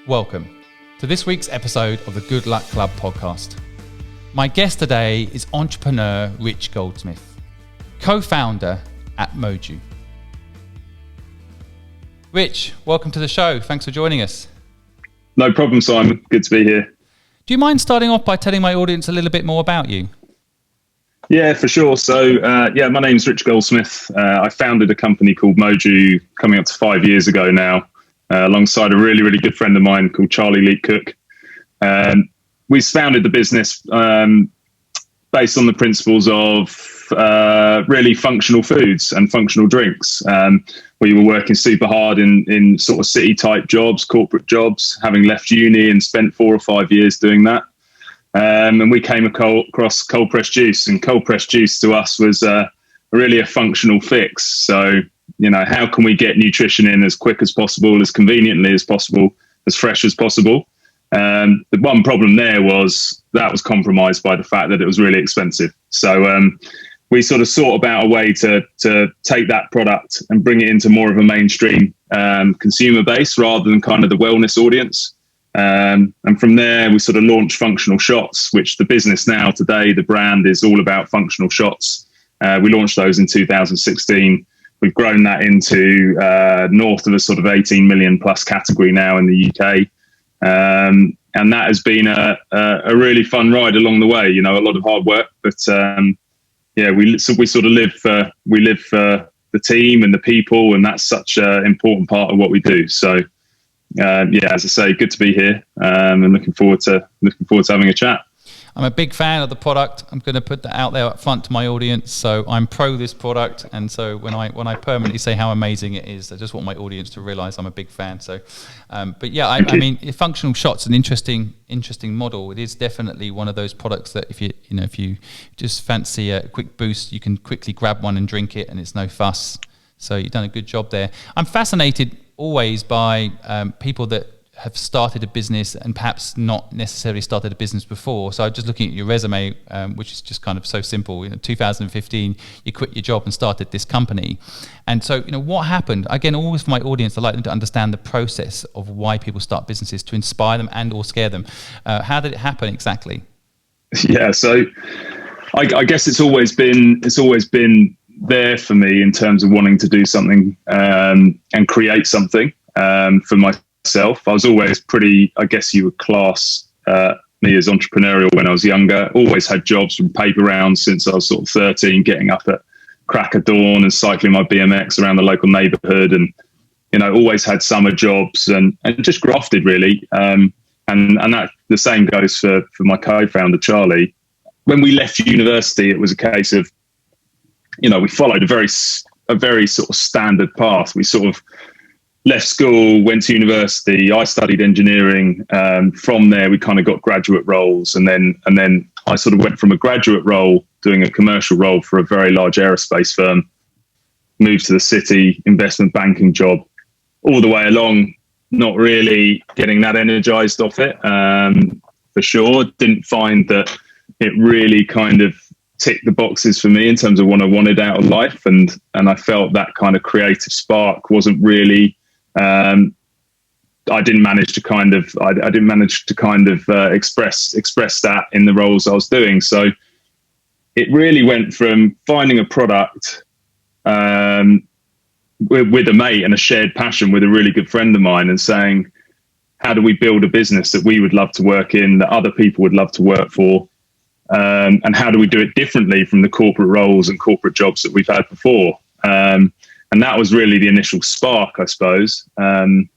Welcome to this week's episode of the Good Luck Club podcast. My guest today is entrepreneur Rich Goldsmith, co-founder at MOJU. Rich, welcome to the show. Thanks for joining us. No problem, Simon. Good to be here. Do you mind starting off by telling my audience a little bit more about you? Yeah, for sure. So, my name's Rich Goldsmith. I founded a company called MOJU coming up to 5 years ago now, alongside a really, really good friend of mine called Charlie Leet-Cook. We founded the business based on the principles of really functional foods and functional drinks. We were working super hard in sort of city type jobs, corporate jobs, having left uni and spent 4 or 5 years doing that. And we came across cold pressed juice, and cold pressed juice to us was really a functional fix. So, how can we get nutrition in as quick as possible, as conveniently as possible, as fresh as possible? The one problem there was that was compromised by the fact that it was really expensive. So we sort of sought about a way to take that product and bring it into more of a mainstream consumer base rather than kind of the wellness audience. And from there, we sort of launched functional shots, which the business now today, the brand is all about functional shots. We launched those in 2016. We've grown that into north of a sort of 18 million plus category now in the UK. And that has been a really fun ride along the way, a lot of hard work, but we sort of live for the team and the people, and that's such an important part of what we do. So as I say, good to be here, and looking forward to having a chat. I'm a big fan of the product. I'm going to put that out there up front to my audience. So I'm pro this product, and so when I permanently say how amazing it is, I just want my audience to realise I'm a big fan. So, I mean, functional shots, an interesting model. It is definitely one of those products that if you just fancy a quick boost, you can quickly grab one and drink it, and it's no fuss. So you've done a good job there. I'm fascinated always by people that have started a business and perhaps not necessarily started a business before. So I'm just looking at your resume, which is just kind of so simple. 2015, you quit your job and started this company. And so, what happened? Again, always for my audience, I like them to understand the process of why people start businesses, to inspire them and or scare them. How did it happen exactly? Yeah, so I guess it's always been there for me in terms of wanting to do something and create something for myself. I was always pretty, I guess you would class me as entrepreneurial when I was younger. Always had jobs from paper rounds since I was sort of 13, getting up at crack of dawn and cycling my BMX around the local neighborhood, and always had summer jobs and just grafted really. And that the same goes for my co-founder Charlie. When we left university, it was a case of we followed a very sort of standard path. We sort of left school, went to university. I studied engineering. From there, we kind of got graduate roles, and then I sort of went from a graduate role doing a commercial role for a very large aerospace firm, moved to the city, investment banking job, all the way along, not really getting that energized off it. For sure, didn't find that it really kind of ticked the boxes for me in terms of what I wanted out of life, and I felt that kind of creative spark wasn't really. I didn't manage to kind of express that in the roles I was doing. So it really went from finding a product with a mate and a shared passion with a really good friend of mine, and saying, how do we build a business that we would love to work in, that other people would love to work for, and how do we do it differently from the corporate roles and corporate jobs that we've had before. And that was really the initial spark, I suppose, when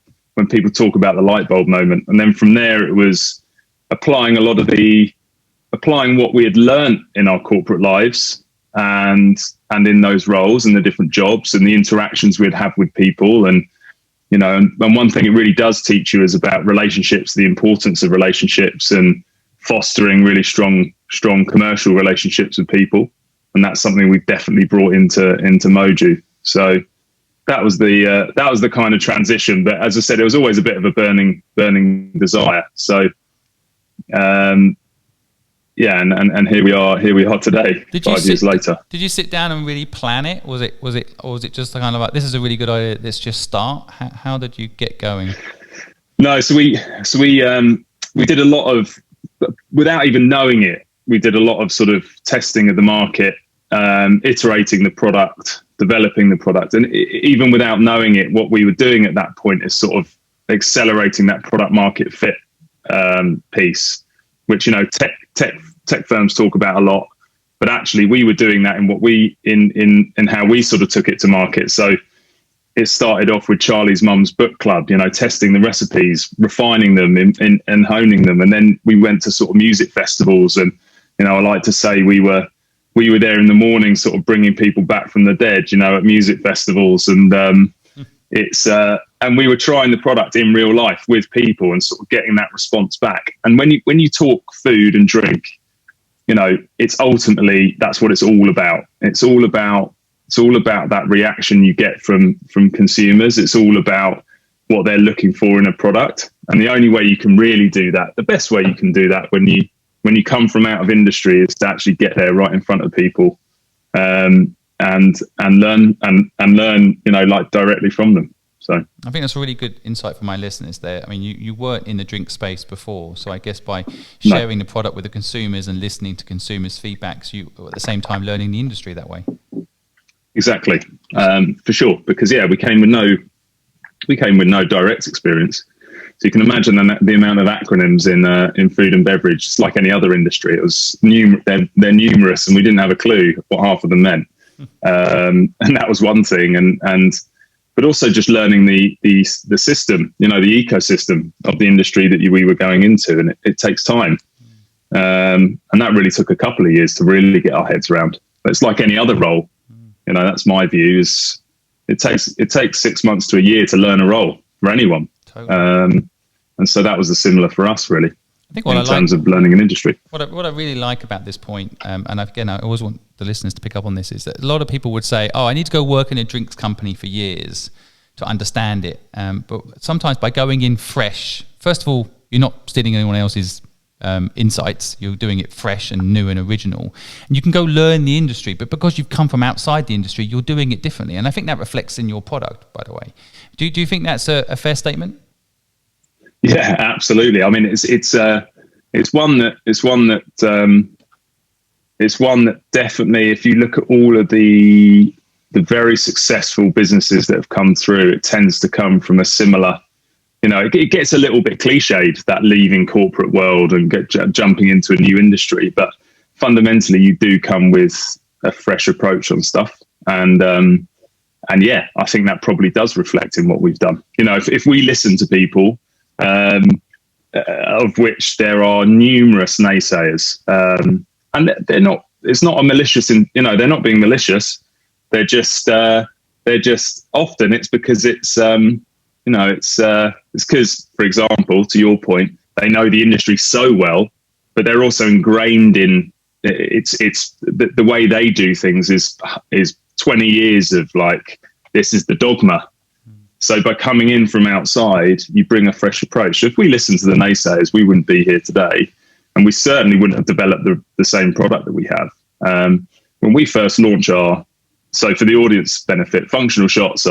people talk about the light bulb moment. And then from there, it was applying what we had learned in our corporate lives and in those roles and the different jobs and the interactions we'd have with people. And one thing it really does teach you is about relationships, the importance of relationships, and fostering really strong commercial relationships with people. And that's something we've definitely brought into MOJU. So that was the kind of transition. But as I said, it was always a bit of a burning desire. So and here we are today, 5 years later. Did you sit down and really plan it? Or was it just kind of like, this is a really good idea, let's just start? How did you get going? No, we did a lot of, without even knowing it, we did a lot of sort of testing of the market, iterating the product, developing the product, and even without knowing it, what we were doing at that point is sort of accelerating that product market fit piece, which tech firms talk about a lot, but actually we were doing that in what we in how we sort of took it to market. So it started off with Charlie's mum's book club, testing the recipes, refining them and honing them. And then we went to sort of music festivals. And, I like to say we were there in the morning, sort of bringing people back from the dead, at music festivals. And and we were trying the product in real life with people and sort of getting that response back. And when you talk food and drink, it's ultimately, that's what it's all about. It's all about that reaction you get from consumers. It's all about what they're looking for in a product. And the only way you can really do that, the best way you can do that when you come from out of industry, is to actually get there right in front of people, and learn like directly from them. So I think that's a really good insight for my listeners there. I mean, you weren't in the drink space before, so I guess by sharing the product with the consumers and listening to consumers' feedbacks, you at the same time learning the industry that way. Exactly, for sure. Because we came with no direct experience. So you can imagine the amount of acronyms in food and beverage. It's like any other industry. It was they're numerous, and we didn't have a clue what half of them meant. And that was one thing. But also just learning the system, the ecosystem of the industry that we were going into, and it takes time. And that really took a couple of years to really get our heads around. But it's like any other role. That's my view. Is it takes 6 months to a year to learn a role for anyone. Totally. And so that was similar for us, really. I think in terms of learning an industry. What I really like about this point, and again, I always want the listeners to pick up on this, is that a lot of people would say, "Oh, I need to go work in a drinks company for years to understand it." But sometimes by going in fresh, first of all, you're not stealing anyone else's insights. You're doing it fresh and new and original, and you can go learn the industry. But because you've come from outside the industry, you're doing it differently, and I think that reflects in your product. By the way, do you think that's a fair statement? Yeah, absolutely. I mean, it's one that definitely, if you look at all of the very successful businesses that have come through, it tends to come from a similar. It gets a little bit cliched, that leaving corporate world and jumping into a new industry, but fundamentally you do come with a fresh approach on stuff. And yeah, I think that probably does reflect in what we've done. If we listen to people, of which there are numerous naysayers, and it's not a malicious, they're not being malicious. They're just often it's because it's because, for example, to your point, they know the industry so well, but they're also ingrained in it's the way they do things is 20 years of like, this is the dogma. So by coming in from outside, you bring a fresh approach. So if we listened to the naysayers, we wouldn't be here today, and we certainly wouldn't have developed the same product that we have. When we first launch so for the audience benefit, functional shots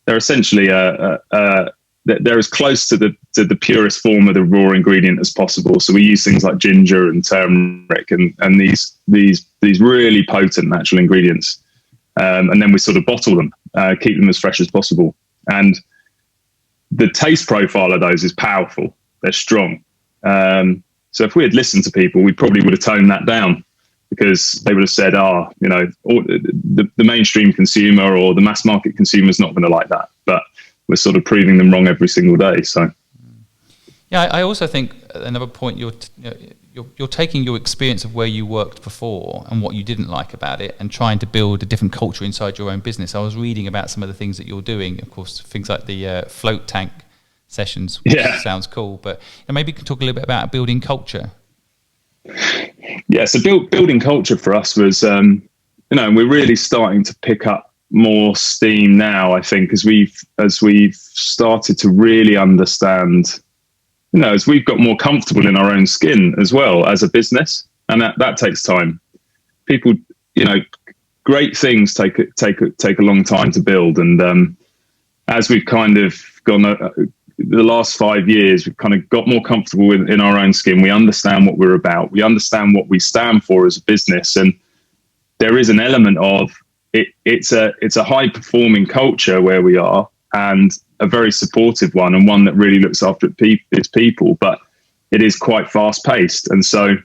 they're essentially they're as close to the purest form of the raw ingredient as possible. So we use things like ginger and turmeric and these really potent natural ingredients, and then we sort of bottle them, keep them as fresh as possible. And the taste profile of those is powerful. They're strong. So if we had listened to people, we probably would have toned that down, because they would have said, the mainstream consumer or the mass market consumer is not going to like that. But we're sort of proving them wrong every single day. So, yeah, I also think another point, you're taking your experience of where you worked before and what you didn't like about it, and trying to build a different culture inside your own business. I was reading about some of the things that you're doing, of course, things like the float tank sessions, which sounds cool. But maybe you can talk a little bit about building culture. Yeah, so building culture for us was, we're really starting to pick up more steam now, I think, as we've started to really understand, as we've got more comfortable in our own skin as well as a business, and that takes time. People, great things take a long time to build, and as we've kind of the last 5 years, we've kind of got more comfortable in our own skin. We understand what we're about. We understand what we stand for as a business. And there is an element of it. It's a high performing culture where we are, and a very supportive one, and one that really looks after its people, but it is quite fast paced. And so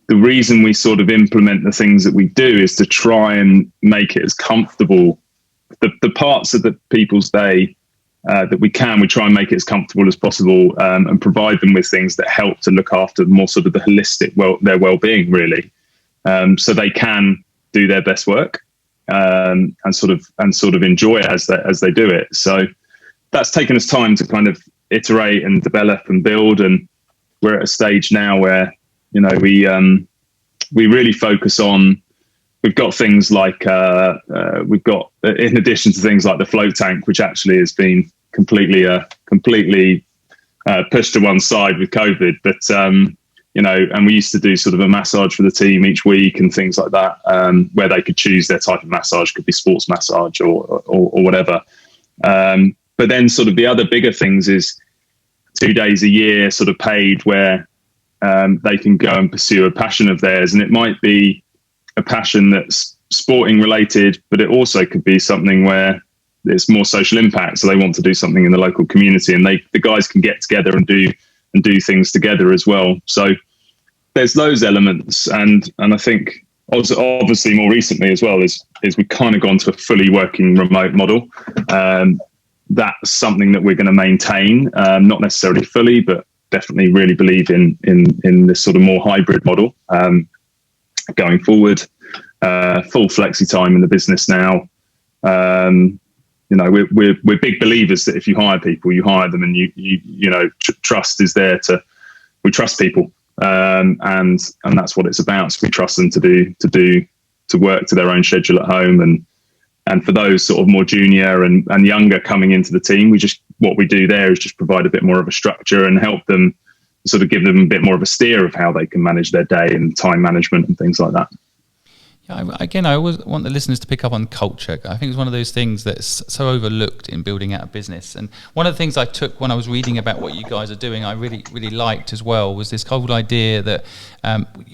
the reason we sort of implement the things that we do is to try and make it as comfortable. The parts of the people's day that we try and make it as comfortable as possible, and provide them with things that help to look after more sort of the holistic, their well-being really, so they can do their best work, and sort of enjoy it as they do it. So that's taken us time to kind of iterate and develop and build, and we're at a stage now where, you know, we really focus on. We've got things like we've got, in addition to things like the float tank, which actually has been completely pushed to one side with COVID. But you know, and we used to do sort of a massage for the team each week and things like that, where they could choose their type of massage, could be sports massage or whatever. But then sort of the other bigger things is 2 days a year, sort of paid, where they can go and pursue a passion of theirs, and it might be a passion that's sporting related, but it also could be something where it's more social impact. So they want to do something in the local community, and the guys can get together and do things together as well. So there's those elements, and I think also obviously more recently as well is we've kind of gone to a fully working remote model. That's something that we're going to maintain, not necessarily fully, but definitely really believe in this sort of more hybrid model. Going forward, full flexi time in the business now. You know, we're big believers that if you hire people, you hire them, and you know, trust is there we trust people, and that's what it's about. So we trust them to work to their own schedule at home, and for those sort of more junior and younger coming into the team, what we do there is just provide a bit more of a structure and help them, sort of give them a bit more of a steer of how they can manage their day and time management and things like that. Yeah, again, I always want the listeners to pick up on culture. I think it's one of those things that's so overlooked in building out a business. And one of the things I took when I was reading about what you guys are doing, I really, really liked as well, was this whole idea that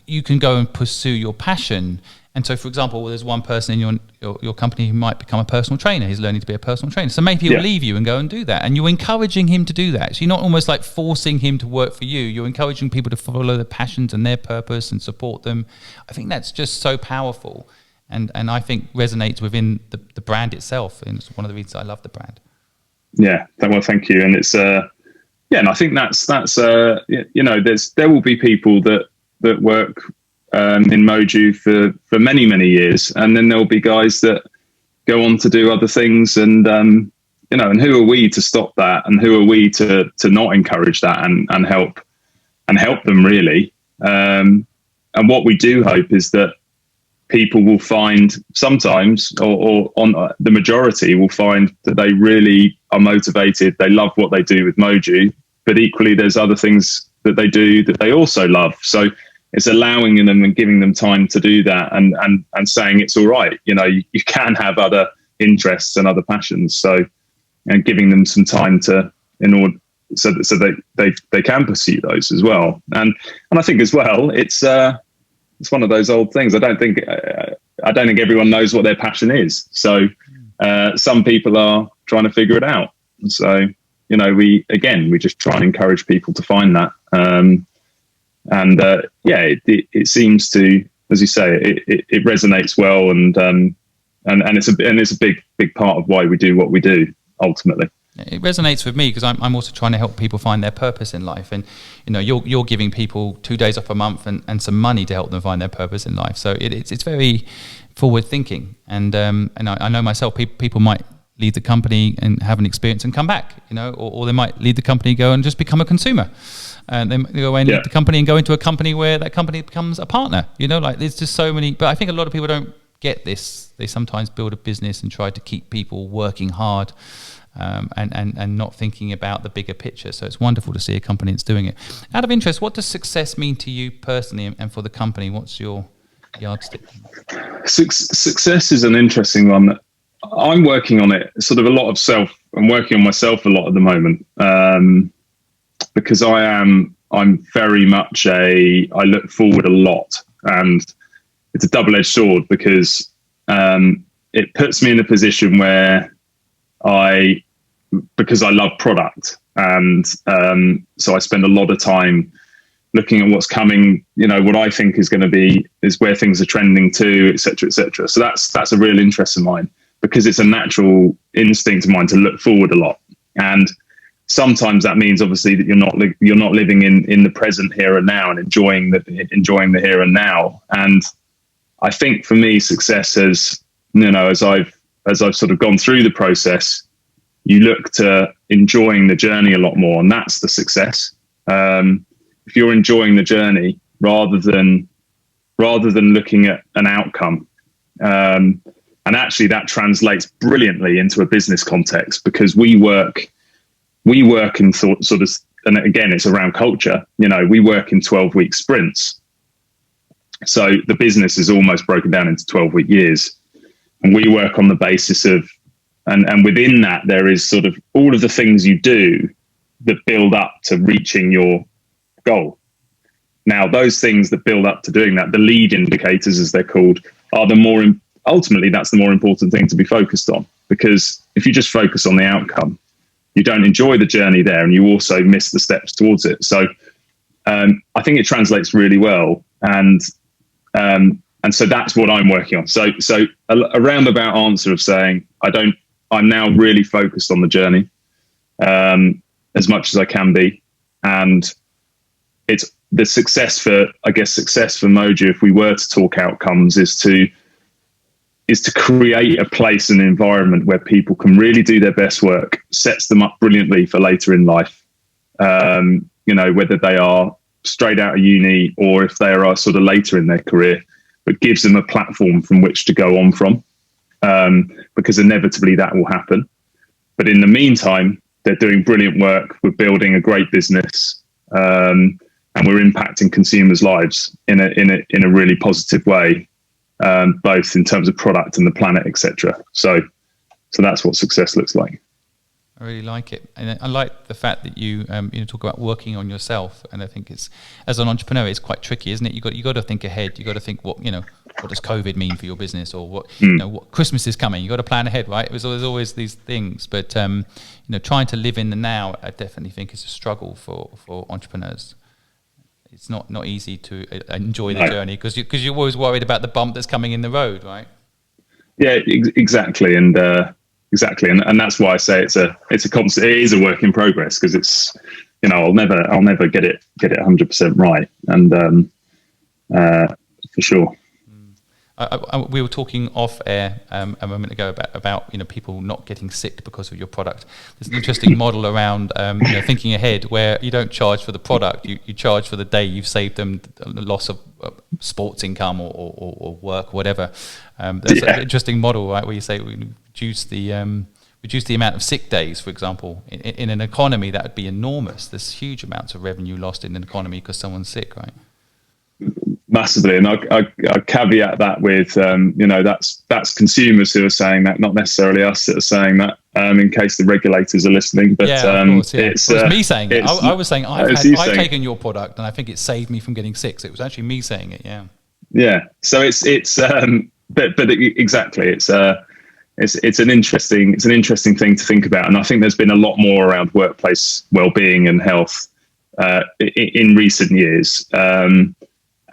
you can go and pursue your passion. And so, for example, there's one person in your company who might become a personal trainer. He's learning to be a personal trainer. So maybe he'll leave you and go and do that. And you're encouraging him to do that. So you're not almost like forcing him to work for you. You're encouraging people to follow their passions and their purpose and support them. I think that's just so powerful. And I think resonates within the brand itself. And it's one of the reasons I love the brand. Yeah. Well, thank you. And it's, and I think that's you know, there will be people that work in MOJU for many, many years. And then there'll be guys that go on to do other things, and, you know, and who are we to stop that? And who are we to not encourage that and help them really? And what we do hope is that people will find sometimes, or on the majority will find that they really are motivated. They love what they do with MOJU, but equally there's other things that they do that they also love. So it's allowing them and giving them time to do that, and saying it's all right. You know, you can have other interests and other passions. So, and giving them some time so they can pursue those as well. And I think as well, it's one of those old things. I don't think everyone knows what their passion is. So some people are trying to figure it out. So, you know, we just try and encourage people to find that. And it seems to, as you say, it resonates well, and it's a big part of why we do what we do ultimately. It resonates with me because I'm also trying to help people find their purpose in life, and you know, you're giving people 2 days off a month and some money to help them find their purpose in life. So it's very forward thinking, and I know myself, people might leave the company and have an experience and come back, you know, or they might leave the company, go and just become a consumer. And then they go away and leave the company and go into a company where that company becomes a partner. You know, like there's just so many. But I think a lot of people don't get this. They sometimes build a business and try to keep people working hard, and not thinking about the bigger picture. So it's wonderful to see a company that's doing it. Out of interest, what does success mean to you personally and for the company? What's your yardstick? Success is an interesting one. I'm working on it, sort of a lot of self. I'm working on myself a lot at the moment, because I'm very much I look forward a lot, and it's a double-edged sword because it puts me in a position where because I love product, and so I spend a lot of time looking at what's coming, what I think is where things are trending to, et cetera, et cetera. So that's a real interest of mine, because it's a natural instinct of mine to look forward a lot. And sometimes that means obviously that you're not living in the present here and now and enjoying the here and now. And I think for me, success has, as I've sort of gone through the process, you look to enjoying the journey a lot more, and that's the success. If you're enjoying the journey rather than looking at an outcome, and actually that translates brilliantly into a business context, because we work in sort of, and again, it's around culture. We work in 12-week sprints, so the business is almost broken down into 12-week years, and we work on the basis of, and within that there is sort of all of the things you do that build up to reaching your goal. Now, those things that build up to doing that, the lead indicators, as they're called, are ultimately that's the more important thing to be focused on, because if you just focus on the outcome, you don't enjoy the journey there, and you also miss the steps towards it. So I think it translates really well, and so that's what I'm working on. So a roundabout answer of saying I'm now really focused on the journey as much as I can be, and it's the success for MOJU, if we were to talk outcomes, is to create a place and environment where people can really do their best work, sets them up brilliantly for later in life. Whether they are straight out of uni or if they are sort of later in their career, but gives them a platform from which to go on from, because inevitably that will happen. But in the meantime, they're doing brilliant work. We're building a great business, and we're impacting consumers' lives in a really positive way, both in terms of product and the planet, etc. So that's what success looks like. I really like it, and I like the fact that you talk about working on yourself. And I think it's, as an entrepreneur, it's quite tricky, isn't it? You got to think ahead. You got to think what does COVID mean for your business, or what what Christmas is coming. You got to plan ahead, right? There's always these things, but trying to live in the now, I definitely think is a struggle for entrepreneurs. It's not easy to enjoy the journey because you're always worried about the bump that's coming in the road, right? Yeah, exactly, and that's why I say it's a constant. It is a work in progress, because it's I'll never get it 100% right, and for sure. We were talking off air a moment ago about people not getting sick because of your product. There's an interesting model around thinking ahead, where you don't charge for the product, you charge for the day you've saved them the loss of sports income or work, whatever. There's an interesting model, right, where you say we reduce the amount of sick days, for example. In an economy, that would be enormous. There's huge amounts of revenue lost in an economy because someone's sick, right? Massively, and I caveat that with that's consumers who are saying that, not necessarily us that are saying that. In case the regulators are listening, but of course, yeah. It's me saying it. I was saying I've taken your product and I think it saved me from getting sick. So it was actually me saying it. Yeah. Yeah. So it's exactly it's an interesting thing to think about, and I think there's been a lot more around workplace well-being and health in recent years.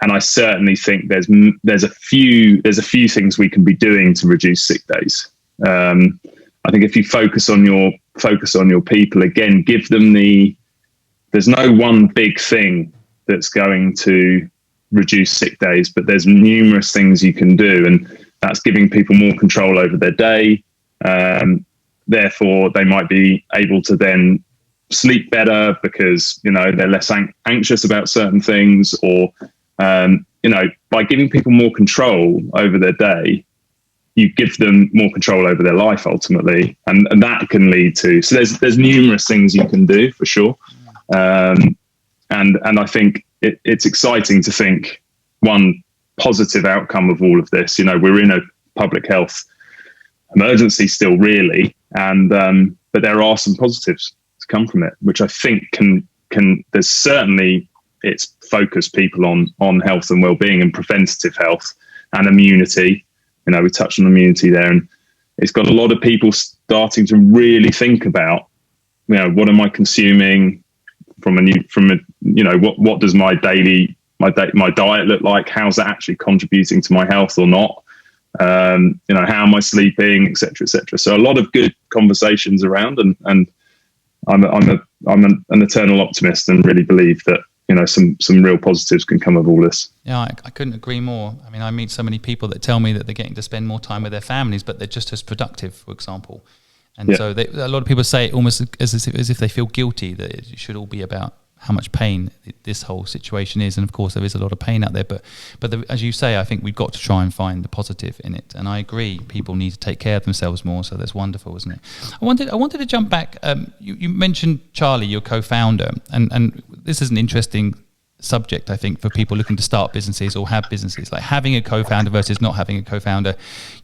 And I certainly think there's a few things we can be doing to reduce sick days. I think if you focus on your people, again, give them there's no one big thing that's going to reduce sick days, but there's numerous things you can do, and that's giving people more control over their day. Therefore, they might be able to then sleep better because they're less anxious about certain things, or by giving people more control over their day, you give them more control over their life ultimately, and that can lead to. So there's numerous things you can do for sure, and I think it's exciting to think one positive outcome of all of this. We're in a public health emergency still, really. And but there are some positives to come from it, which I think can there's certainly, it's focused people on health and well-being and preventative health and immunity. We touched on immunity there, and it's got a lot of people starting to really think about, what am I consuming what does my diet look like? How's that actually contributing to my health or not? How am I sleeping, et cetera, et cetera. So a lot of good conversations around, and I'm an eternal optimist and really believe that some real positives can come of all this. Yeah, I couldn't agree more. I mean, I meet so many people that tell me that they're getting to spend more time with their families, but they're just as productive, for example. And so a lot of people say it almost as if they feel guilty, that it should all be about how much pain this whole situation is. And of course, there is a lot of pain out there. But as you say, I think we've got to try and find the positive in it. And I agree, people need to take care of themselves more. So that's wonderful, isn't it? I wanted to jump back. You mentioned Charlie, your co-founder, and this is an interesting subject, I think, for people looking to start businesses or have businesses, like having a co-founder versus not having a co-founder.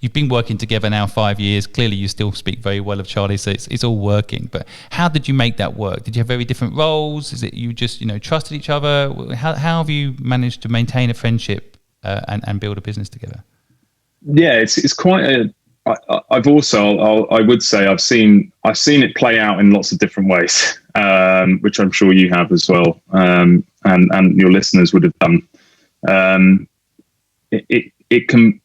You've been working together now 5 years. Clearly you still speak very well of Charlie, so it's all working. But how did you make that work? Did you have very different roles? Is it you just trusted each other? How have you managed to maintain a friendship and build a business together? Yeah, it's quite a. I would say I've seen it play out in lots of different ways, which I'm sure you have as well, and your listeners would have done. It can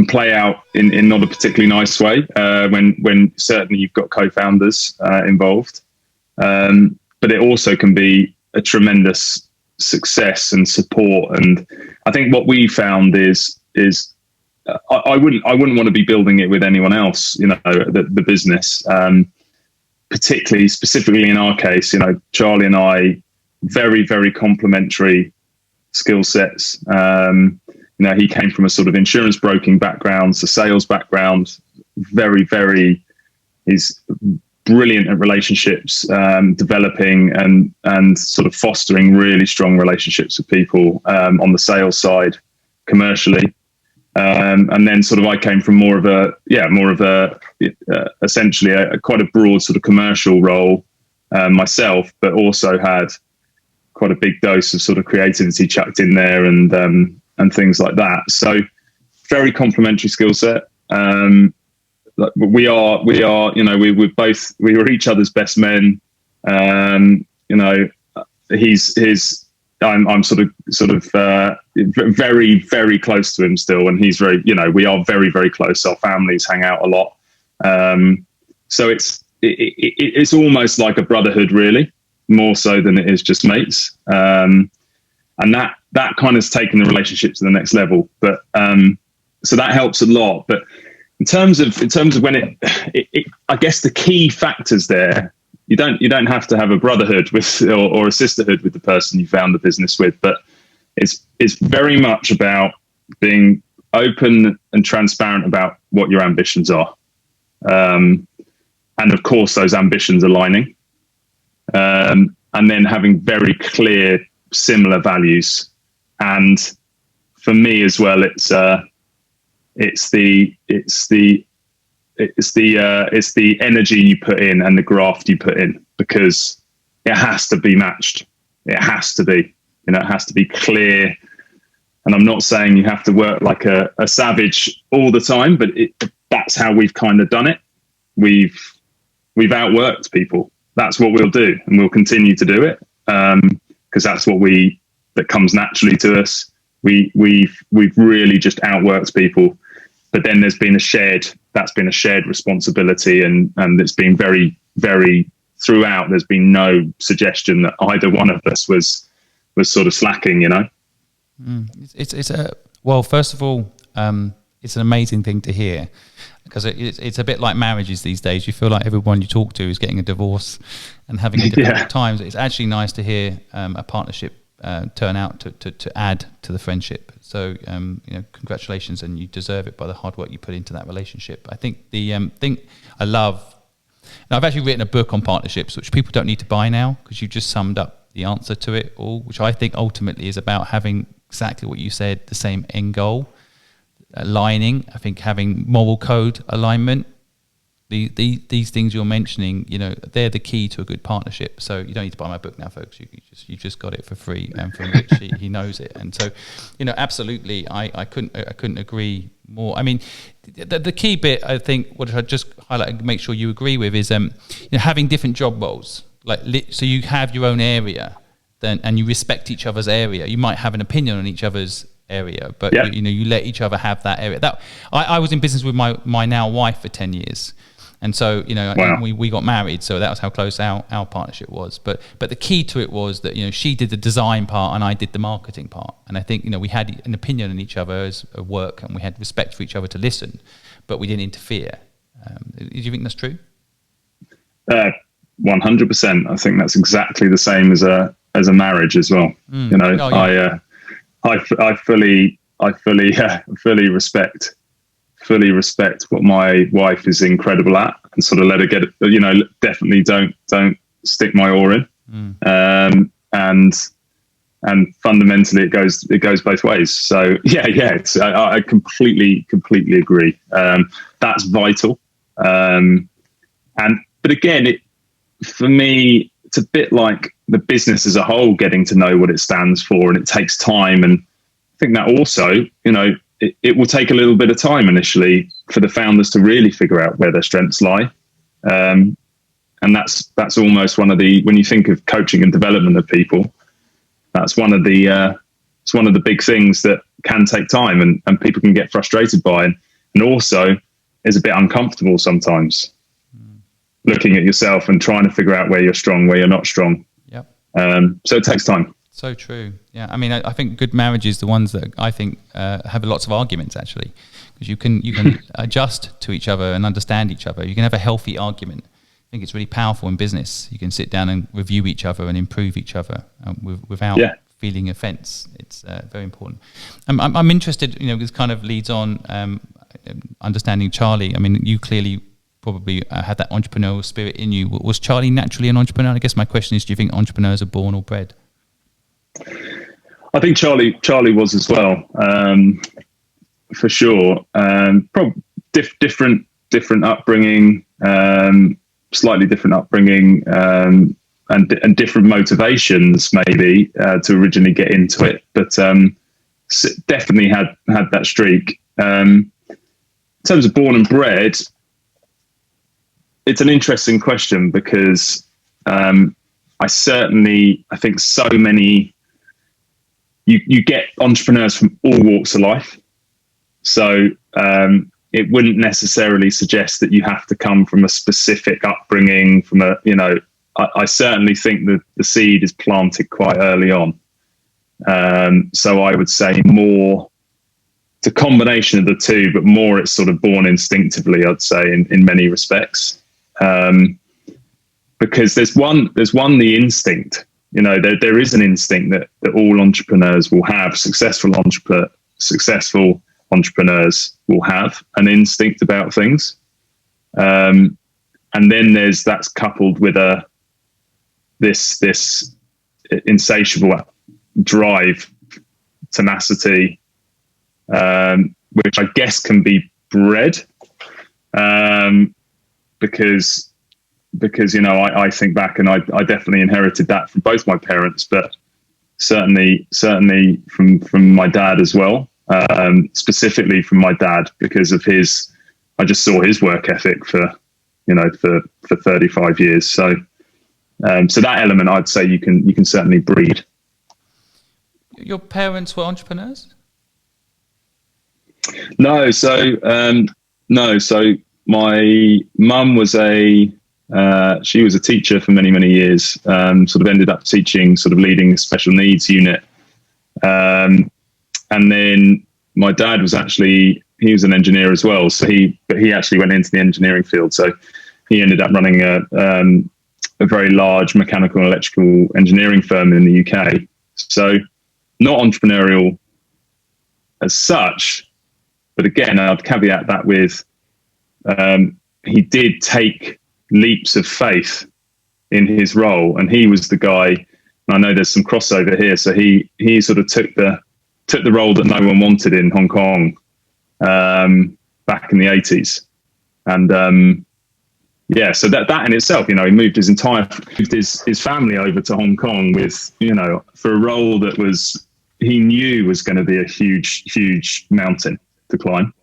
play out in not a particularly nice way when certainly you've got co-founders involved, but it also can be a tremendous success and support. And I think what we found is. I wouldn't want to be building it with anyone else, the business, specifically in our case, Charlie and I, very, very complementary skill sets. He came from a sort of insurance broking background, so sales background, very, very, he's brilliant at relationships, developing and sort of fostering really strong relationships with people on the sales side, commercially. And then sort of I came from more of a essentially quite a broad sort of commercial role myself, but also had quite a big dose of sort of creativity chucked in there and things like that. So very complementary skill set. We were each other's best men. I'm sort of very, very close to him still, and he's very, we are very, very close. Our families hang out a lot, so it's almost like a brotherhood, really, more so than it is just mates. And that kind of has taken the relationship to the next level. But so that helps a lot. But in terms of when it I guess the key factors there. You don't have to have a brotherhood with or a sisterhood with the person you found the business with, but it's very much about being open and transparent about what your ambitions are, and of course those ambitions aligning, and then having very clear similar values. And for me as well, it's the energy you put in and the graft you put in, because it has to be matched. It has to be, it has to be clear. And I'm not saying you have to work like a savage all the time, but that's how we've kind of done it. We've outworked people. That's what we'll do, and we'll continue to do it because that's that comes naturally to us. We've really just outworked people. But then that's been a shared responsibility, and it's been very, very throughout. There's been no suggestion that either one of us was sort of slacking, Well, first of all, it's an amazing thing to hear, because it's a bit like marriages these days. You feel like everyone you talk to is getting a divorce and having a difficult times. It's actually nice to hear a partnership turn out to add to the friendship. So congratulations, and you deserve it by the hard work you put into that relationship. I think the thing I love, now I've actually written a book on partnerships, which people don't need to buy now, because you just summed up the answer to it all, which I think ultimately is about having exactly what you said, the same end goal. aligning. I think having moral code alignment. These things you're mentioning, they're the key to a good partnership. So you don't need to buy my book now, folks. You just got it for free, and from Rich, he knows it. And so, absolutely, I couldn't agree more. I mean, the key bit, I think, what I just highlight and make sure you agree with is having different job roles. So you have your own area, and you respect each other's area. You might have an opinion on each other's area, but you let each other have that area. That I was in business with my now wife for 10 years. And so, wow. we got married, so that was how close our partnership was. But the key to it was that, she did the design part and I did the marketing part. And I think, we had an opinion on each other's work, and we had respect for each other to listen, but we didn't interfere. Do you think that's true? 100%. I think that's exactly the same as a marriage as well. I fully respect what my wife is incredible at, and sort of let her get it. Definitely don't stick my oar in. And fundamentally, it goes both ways. So I completely agree. That's vital. But again, for me, it's a bit like the business as a whole, getting to know what it stands for, and it takes time. And I think that also, it will take a little bit of time initially for the founders to really figure out where their strengths lie. And that's almost one of the, when you think of coaching and development of people, that's one of the big things that can take time and people can get frustrated by, and also is a bit uncomfortable sometimes, looking at yourself and trying to figure out where you're strong, where you're not strong. Yep. So it takes time. So true. Yeah. I mean, I think good marriages, the ones that I think have lots of arguments, actually, because you can adjust to each other and understand each other. You can have a healthy argument. I think it's really powerful in business. You can sit down and review each other and improve each other without feeling offense. It's very important. I'm interested, this kind of leads on understanding Charlie. I mean, you clearly probably had that entrepreneurial spirit in you. Was Charlie naturally an entrepreneur? I guess my question is, do you think entrepreneurs are born or bred? I think Charlie was as well, for sure. Probably different upbringing, slightly different upbringing, and different motivations maybe to originally get into it. But definitely had that streak. In terms of born and bred, it's an interesting question because I think so many. You get entrepreneurs from all walks of life. So it wouldn't necessarily suggest that you have to come from a specific upbringing I certainly think that the seed is planted quite early on. So I would say more, it's a combination of the two, but more it's sort of born instinctively, I'd say, in many respects. Because there's one, the instinct. There is an instinct that all entrepreneurs will have. Successful entrepreneurs will have an instinct about things, and then that's coupled with this insatiable drive, tenacity, which I guess can be bred, because I think back and I definitely inherited that from both my parents, but certainly from my dad as well, specifically from my dad because of I just saw his work ethic for 35 years. So that element, I'd say you can certainly breed. Your parents were entrepreneurs? No. So my mum was she was a teacher for many, many years, sort of ended up teaching, sort of leading a special needs unit. And then my dad was he was an engineer as well. So he actually went into the engineering field. So he ended up running a very large mechanical and electrical engineering firm in the UK. So not entrepreneurial as such, but again, I'd caveat that with, he did take leaps of faith in his role, and he was the guy. And I know there's some crossover here. So he sort of took the role that no one wanted in Hong Kong, back in the 80s. And so that in itself, he moved his family over to Hong Kong with, for a role that he knew was going to be a huge mountain to climb,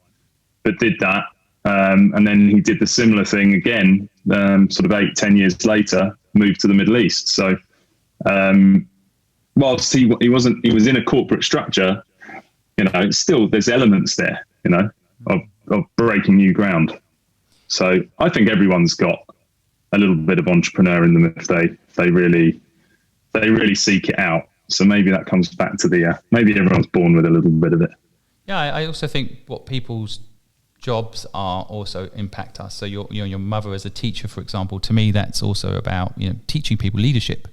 but did that. And then he did the similar thing again, sort of 8-10 years later, moved to the Middle East. So whilst he was in a corporate structure, still there's elements there, of breaking new ground. So I think everyone's got a little bit of entrepreneur in them if they really seek it out. So maybe that comes back to maybe everyone's born with a little bit of it. Yeah, I also think what people's jobs are also impact us. So your mother as a teacher, for example, to me that's also about teaching people leadership.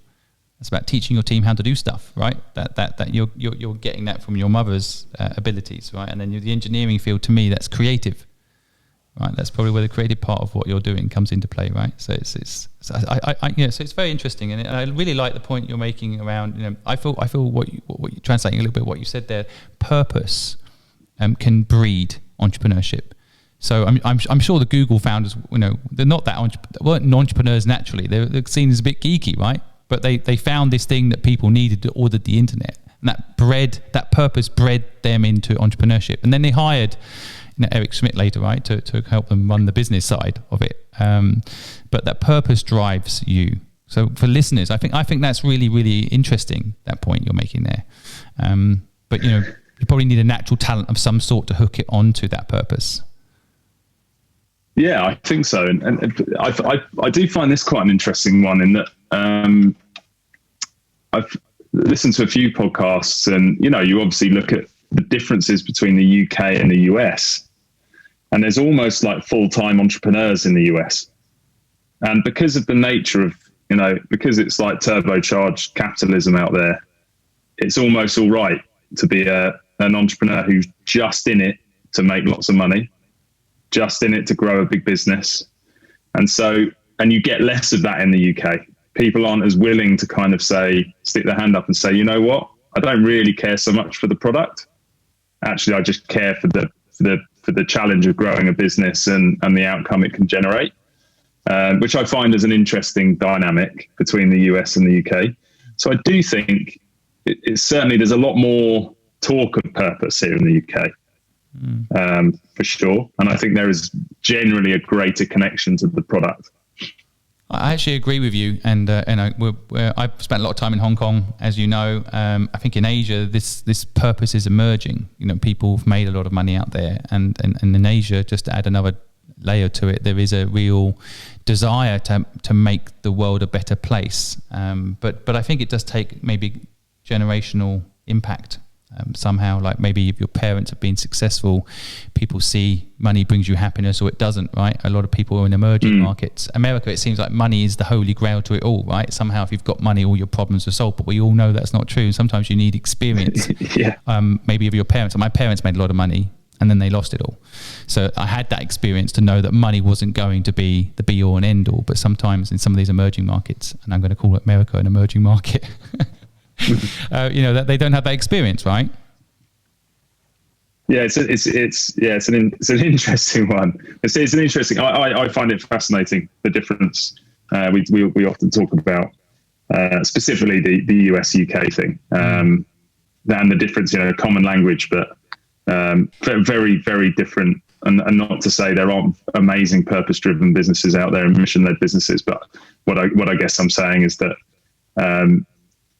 It's about teaching your team how to do stuff, right? That you're getting that from your mother's abilities, right? And then the engineering field, to me, that's creative. Right, that's probably where the creative part of what you're doing comes into play, right? So so it's very interesting, and I really like the point you're making around. I feel what you're translating a little bit what you said there. Purpose can breed entrepreneurship. So I'm sure the Google founders, they're not weren't entrepreneurs naturally. They're seen as a bit geeky, right? But they found this thing that people needed to order the internet, and that purpose bred them into entrepreneurship, and then they hired Eric Schmidt later, right, to help them run the business side of it. But that purpose drives you. So for listeners, I think that's really, really interesting, that point you're making there. But you probably need a natural talent of some sort to hook it onto that purpose. Yeah, I think so. And I do find this quite an interesting one in that I've listened to a few podcasts, and you obviously look at the differences between the UK and the US, and there's almost like full-time entrepreneurs in the US. And because of the nature of, because it's like turbocharged capitalism out there, it's almost all right to be an entrepreneur who's just in it to make lots of money, just in it to grow a big business. And you get less of that in the UK. People aren't as willing to kind of stick their hand up and say, you know what, I don't really care so much for the product. Actually, I just care for the challenge of growing a business and the outcome it can generate, which I find as an interesting dynamic between the US and the UK. So I do think it's certainly, there's a lot more talk of purpose here in the UK, for sure. And I think there is generally a greater connection to the product. I actually agree with you, and I've spent a lot of time in Hong Kong, as you know. I think in Asia, this purpose is emerging. People have made a lot of money out there, and in Asia, just to add another layer to it, there is a real desire to make the world a better place. But I think it does take maybe generational impact. Somehow, like maybe if your parents have been successful, people see money brings you happiness, or it doesn't, right? A lot of people are in emerging markets. America, it seems like money is the holy grail to it all, right? Somehow if you've got money, all your problems are solved, but we all know that's not true. Sometimes you need experience. Yeah. Maybe of your parents. My parents made a lot of money and then they lost it all. So I had that experience to know that money wasn't going to be the be all and end all, but sometimes in some of these emerging markets, and I'm going to call America an emerging market, that they don't have that experience, right? Yeah, it's an interesting one. It's an interesting. I find it fascinating, the difference. We often talk about specifically the US UK thing, and the difference. Common language, but very very different. And not to say there aren't amazing purpose-driven businesses out there and mission-led businesses, but what I guess I'm saying is that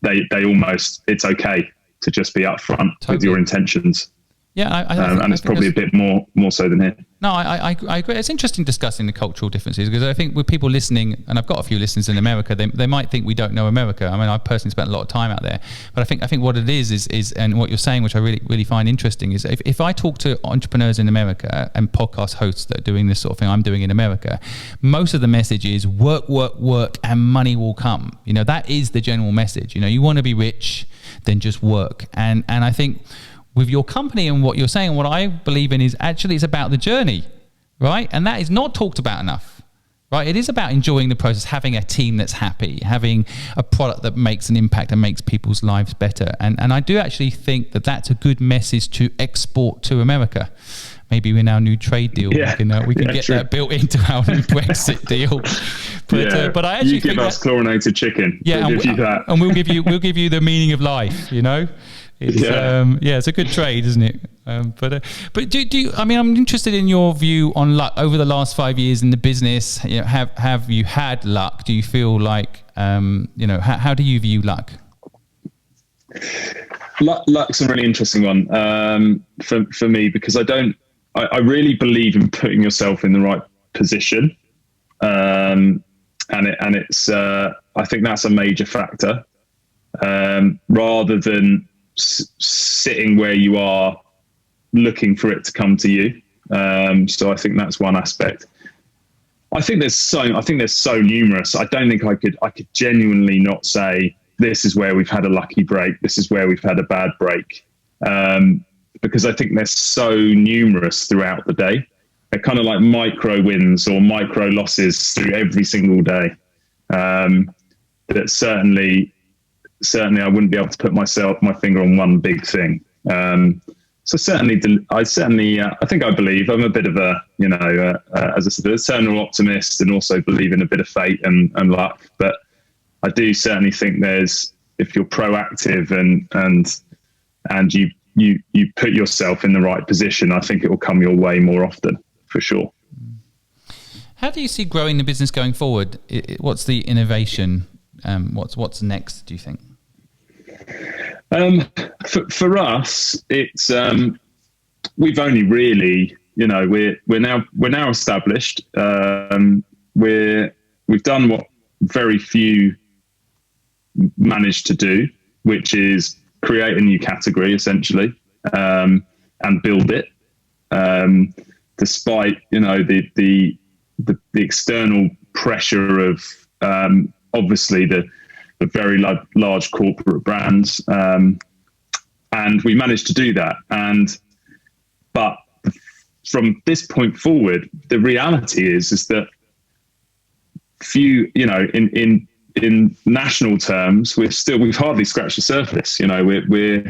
they almost, it's okay to just be upfront with your intentions. Yeah, and it's probably a bit more so than here. No, I agree. It's interesting discussing the cultural differences, because I think with people listening, and I've got a few listeners in America, they might think we don't know America. I mean, I personally spent a lot of time out there, but I think what it is, and what you're saying, which I really find interesting, is if I talk to entrepreneurs in America and podcast hosts that are doing this sort of thing I'm doing in America, most of the message is work, and money will come. That is the general message. You want to be rich, then just work. And I think with your company and what you're saying, what I believe in is actually it's about the journey, right? And that is not talked about enough, right? It is about enjoying the process, having a team that's happy, having a product that makes an impact and makes people's lives better. And I do actually think that that's a good message to export to America. maybe in our new trade deal, we can get that built into our new Brexit deal. But I actually give us chlorinated chicken. Yeah, and we'll give you the meaning of life. It's a good trade, isn't it? But do you, I mean, I'm interested in your view on luck over the last 5 years in the business. Have you had luck? Do you feel like how do you view luck? Luck's a really interesting one for me, because I really believe in putting yourself in the right position, and it's I think that's a major factor, rather than sitting where you are looking for it to come to you. So I think that's one aspect. I think there's so numerous. I don't think I could genuinely not say this is where we've had a lucky break, this is where we've had a bad break, because I think they're so numerous throughout the day. They're kind of like micro wins or micro losses through every single day. That certainly I wouldn't be able to put my finger on one big thing. So I think I believe I'm a bit of a, as I said, an eternal optimist, and also believe in a bit of fate and luck. But I do certainly think if you're proactive and you put yourself in the right position, I think it will come your way more often, for sure. How do you see growing the business going forward? What's the innovation? What's next, do you think? For us, it's we've only really, we're now established. We've done what very few managed to do, which is create a new category essentially, and build it. Despite the external pressure of obviously the very large corporate brands, and we managed to do that. But from this point forward, the reality is that few, in national terms, we've hardly scratched the surface. We're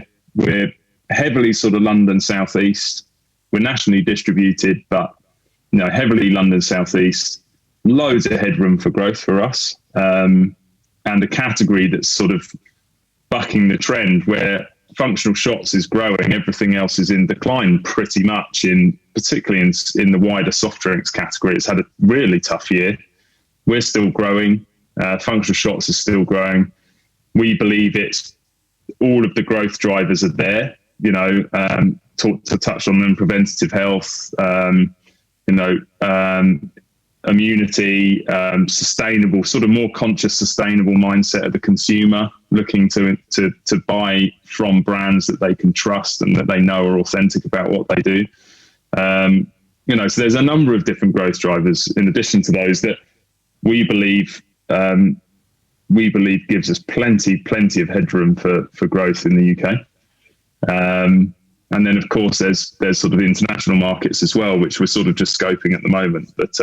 heavily sort of London Southeast. We're nationally distributed, but heavily London Southeast. Loads of headroom for growth for us. And a category that's sort of bucking the trend, where functional shots is growing, everything else is in decline pretty much, particularly in the wider soft drinks category. It's had a really tough year. We're still growing. Functional shots is still growing. We believe it's all of the growth drivers are there, to touch on them: preventative health, immunity, sustainable, sort of more conscious, sustainable mindset of the consumer, looking to buy from brands that they can trust and that they know are authentic about what they do. So there's a number of different growth drivers in addition to those that we believe gives us plenty of headroom for growth in the UK. And then of course there's sort of international markets as well, which we're sort of just scoping at the moment, but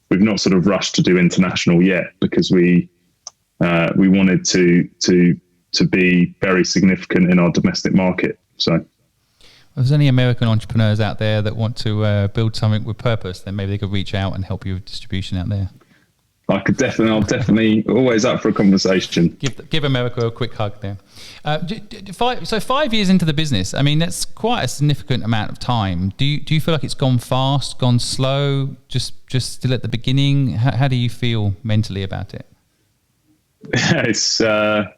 we've not sort of rushed to do international yet, because we wanted to be very significant in our domestic market. So if there's any American entrepreneurs out there that want to build something with purpose, then maybe they could reach out and help you with distribution out there. I'll definitely always up for a conversation. Give America a quick hug there. 5 years into the business, I mean, that's quite a significant amount of time. Do you feel like it's gone fast, gone slow, just still at the beginning? How do you feel mentally about it? It's a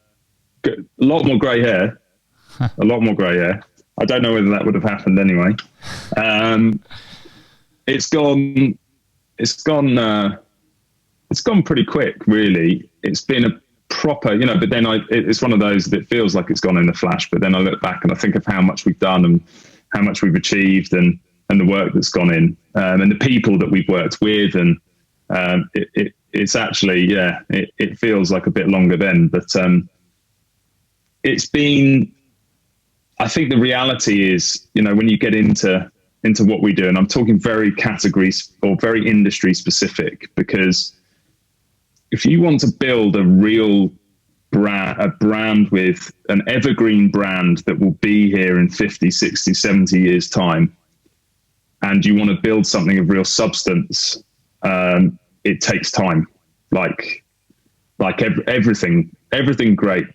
lot more grey hair. A lot more grey hair. I don't know whether that would have happened anyway. It's gone pretty quick, really. It's been a proper, but then it's one of those that feels like it's gone in a flash, but then I look back and I think of how much we've done and how much we've achieved and the work that's gone in, and the people that we've worked with, and it's actually, it feels like a bit longer then, but it's been, I think the reality is, when you get into what we do, and I'm talking very categories or very industry specific, because if you want to build a real brand with an evergreen brand that will be here in 50, 60, 70 years time, and you want to build something of real substance, it takes time. Like everything great,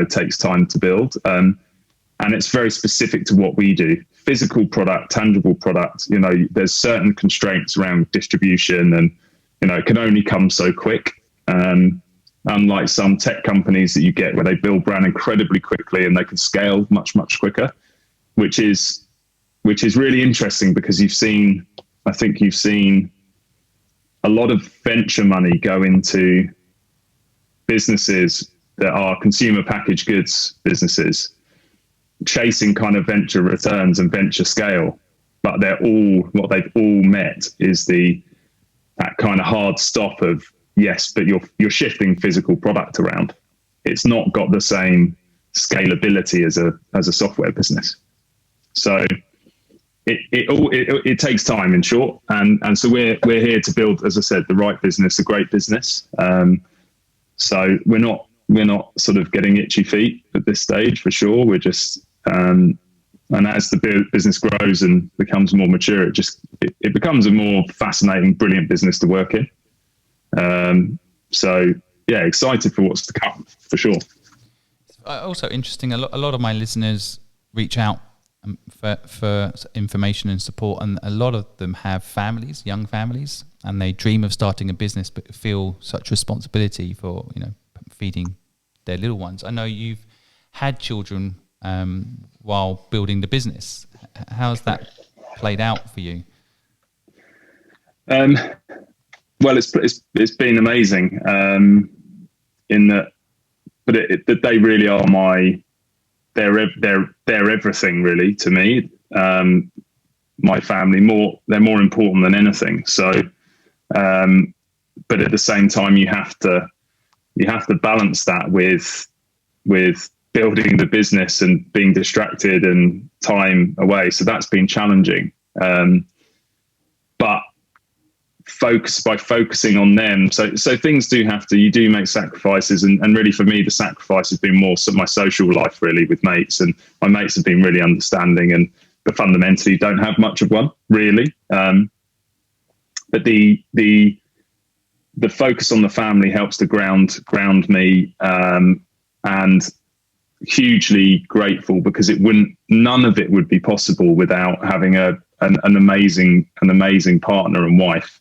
takes time to build. And it's very specific to what we do. Physical product, tangible product, there's certain constraints around distribution, and, it can only come so quick. Unlike some tech companies that you get where they build brand incredibly quickly and they can scale much, much quicker, which is really interesting, because I think you've seen a lot of venture money go into businesses that are consumer packaged goods businesses, chasing kind of venture returns and venture scale. But what they've all met is that kind of hard stop of, yes, but you're shifting physical product around. It's not got the same scalability as a software business. So it takes time, in short, and so we're here to build, as I said, the right business, a great business. So we're not sort of getting itchy feet at this stage, for sure. We're just and as the business grows and becomes more mature, it becomes a more fascinating, brilliant business to work in. So yeah, excited for what's to come, for sure. Also interesting, a lot of my listeners reach out for information and support, and a lot of them have families, young families, and they dream of starting a business but feel such responsibility for feeding their little ones. I know you've had children while building the business. How's that played out for you? Well, it's been amazing in that, but they really are they're everything, really, to me. My family, they're more important than anything. So, but at the same time, you have to balance that with building the business and being distracted and time away. So that's been challenging. But by focusing on them. So things you do make sacrifices, and really for me, the sacrifice has been more my social life, really, with mates, and my mates have been really understanding, but fundamentally don't have much of one, really. But the focus on the family helps to ground me, and hugely grateful, because none of it would be possible without having an amazing partner and wife.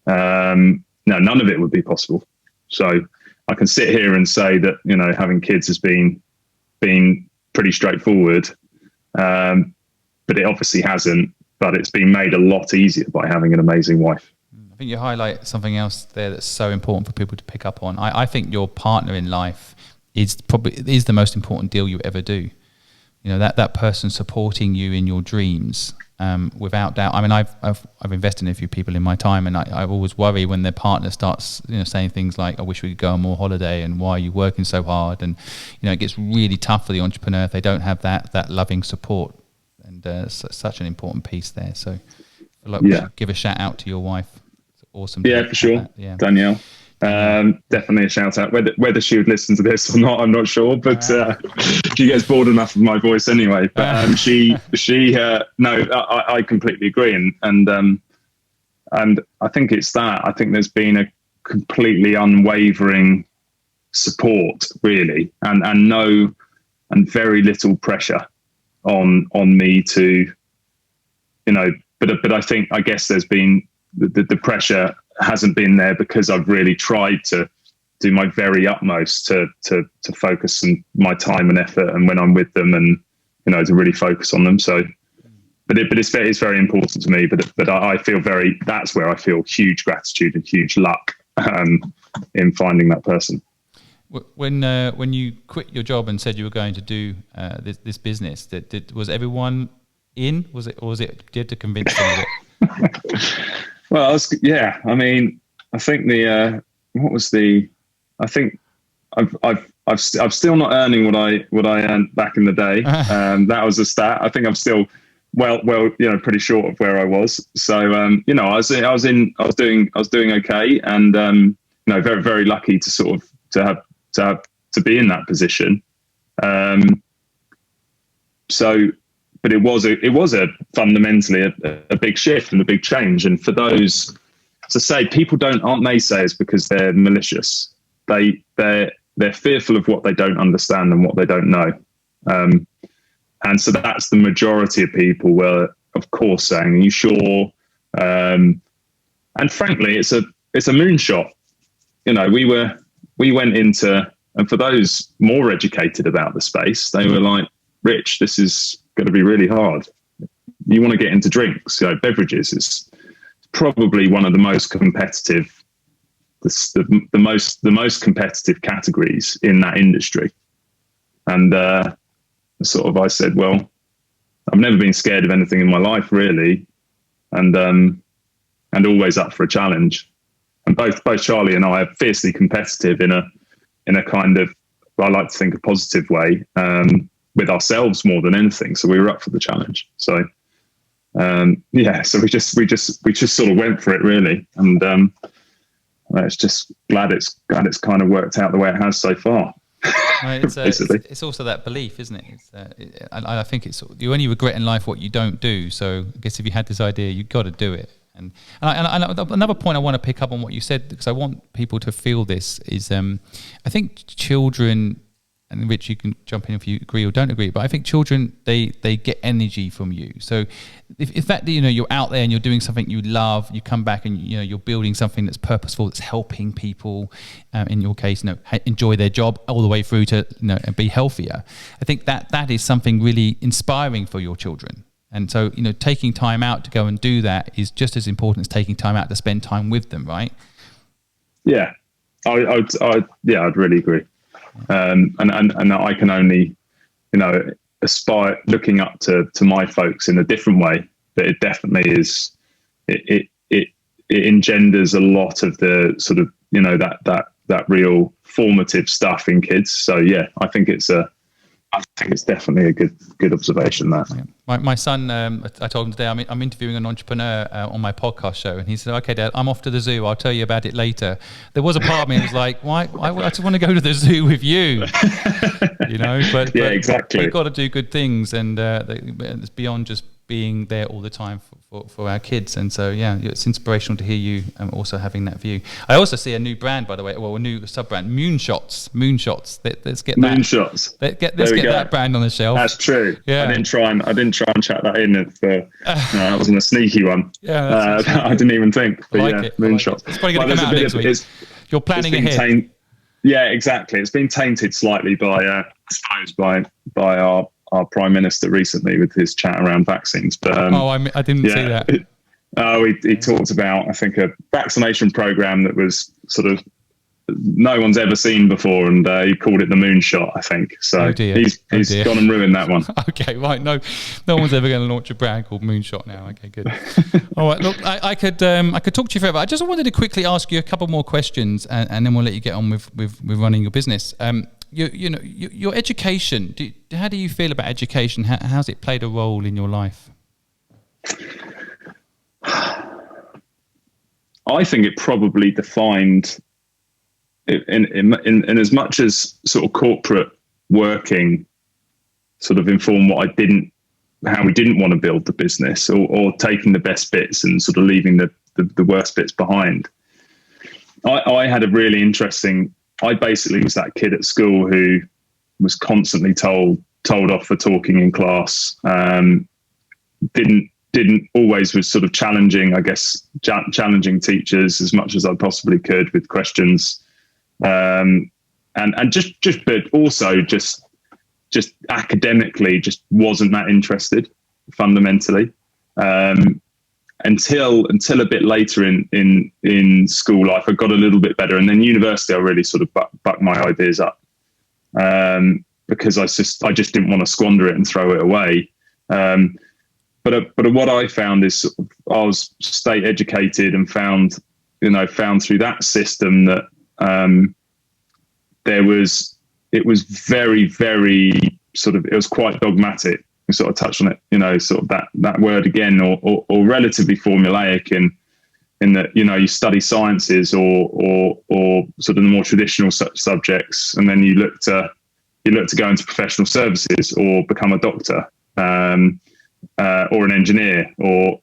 No, none of it would be possible. So I can sit here and say that, having kids has been pretty straightforward, but it obviously hasn't, but it's been made a lot easier by having an amazing wife. I think you highlight something else there that's so important for people to pick up on. I think your partner in life is the most important deal you ever do. That person supporting you in your dreams, without doubt. I mean, I've invested in a few people in my time, and I always worry when their partner starts, saying things like, "I wish we could go on more holiday," and "Why are you working so hard?" And it gets really tough for the entrepreneur if they don't have that loving support, and such an important piece there. So, I feel like we should give a shout out to your wife. It's awesome. Yeah, for sure. Yeah. Danielle. Definitely a shout out. Whether she would listen to this or not, I'm not sure, but she gets bored enough of my voice anyway. But I completely agree, and I think it's that. I think there's been a completely unwavering support, really, and very little pressure on me to, but I guess there's been the pressure hasn't been there, because I've really tried to do my very utmost to focus on my time and effort, and when I'm with them, and to really focus on them. So, but it's very important to me. But I feel that's where I feel huge gratitude and huge luck in finding that person. When you quit your job and said you were going to do this business, was everyone in? Was it did you have to convince them of it? Well, I mean, I think I think I'm still not earning what I earned back in the day. That was a stat. I think I'm still well, pretty short of where I was. So, I was doing okay, and very, very lucky to sort of to be in that position. So but it was a fundamentally a big shift and a big change. And for those, to say, people aren't naysayers because they're malicious. They're fearful of what they don't understand and what they don't know. And so that's the majority of people were, of course, saying, "Are you sure?" And frankly, it's a moonshot. You know, we went into, and for those more educated about the space, they were like, "Rich, this is going to be really hard. You want to get into drinks, beverages is probably one of the most competitive, the most competitive categories in that industry." And I said, well, I've never been scared of anything in my life, really, and always up for a challenge. And both Charlie and I are fiercely competitive in a kind of, I like to think, a positive way, with ourselves more than anything. So we were up for the challenge. So so we just sort of went for it, really, and it's just glad it's kind of worked out the way it has so far. Right, it's also that belief, isn't it? I think it's, you only regret in life what you don't do. So I guess if you had this idea, you've got to do it. And another point I want to pick up on what you said, because I want people to feel this, is I think children, and Rich, you can jump in if you agree or don't agree, but I think children, they get energy from you. So if that, you're out there and you're doing something you love, you come back and you're building something that's purposeful, that's helping people, in your case, enjoy their job all the way through to and be healthier. I think that is something really inspiring for your children. And so taking time out to go and do that is just as important as taking time out to spend time with them, right? Yeah, I'd really agree. And I can only, aspire, looking up to my folks in a different way, but it definitely is, it engenders a lot of the sort of, that real formative stuff in kids. So yeah, I think it's definitely a good observation there. My son, I told him today, I'm interviewing an entrepreneur on my podcast show, and he said, "Okay, Dad, I'm off to the zoo. I'll tell you about it later." There was a part of me that was like, "Why? I just want to go to the zoo with you," But yeah, exactly. We've got to do good things, and it's beyond just being there all the time for our kids. And so yeah, it's inspirational to hear you also having that view. I also see a new brand, by the way, a new sub-brand, Moonshots. Let's get that. Moonshots. Let's get that brand on the shelf. That's true. Yeah. I didn't try and chat that in. That wasn't a sneaky one. Yeah, I didn't even think. But like yeah, it. Moonshots. It's probably going to come out next week. You're planning ahead. Yeah, exactly. It's been tainted slightly by our Prime Minister recently with his chat around vaccines. But I didn't see that. He talked about, I think, a vaccination program that was sort of no one's ever seen before, and he called it the Moonshot, I think. So he's gone and ruined that one. Okay, right. No one's ever going to launch a brand called Moonshot now. Okay, good. All right. Look, I could talk to you forever. I just wanted to quickly ask you a couple more questions, and then we'll let you get on with running your business. Your education. How do you feel about education? How's it played a role in your life? I think it probably defined, in as much as sort of corporate working sort of informed how we didn't want to build the business, or taking the best bits and sort of leaving the worst bits behind. I had a really interesting, I basically was that kid at school who was constantly told off for talking in class. Didn't always, was sort of challenging, I guess, challenging teachers as much as I possibly could with questions. And but also just academically just wasn't that interested fundamentally. Until a bit later in school life, I got a little bit better, and then university, I really sort of bucked my ideas up, because I just didn't want to squander it and throw it away. But what I found is I was state educated and found through that system that it was very, very sort of, it was quite dogmatic. We sort of touched on it, sort of that word again, or relatively formulaic in that, you study sciences or sort of the more traditional subjects, and then you look to go into professional services or become a doctor. or an engineer, or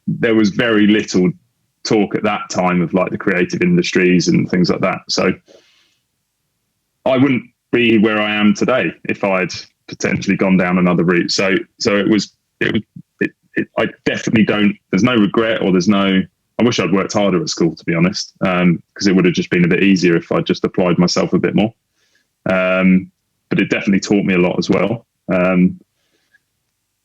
there was very little talk at that time of like the creative industries and things like that. So I wouldn't be where I am today if I'd potentially gone down another route. So I definitely don't, there's no regret, or I wish I'd worked harder at school, to be honest, because it would have just been a bit easier if I just applied myself a bit more. But it definitely taught me a lot as well.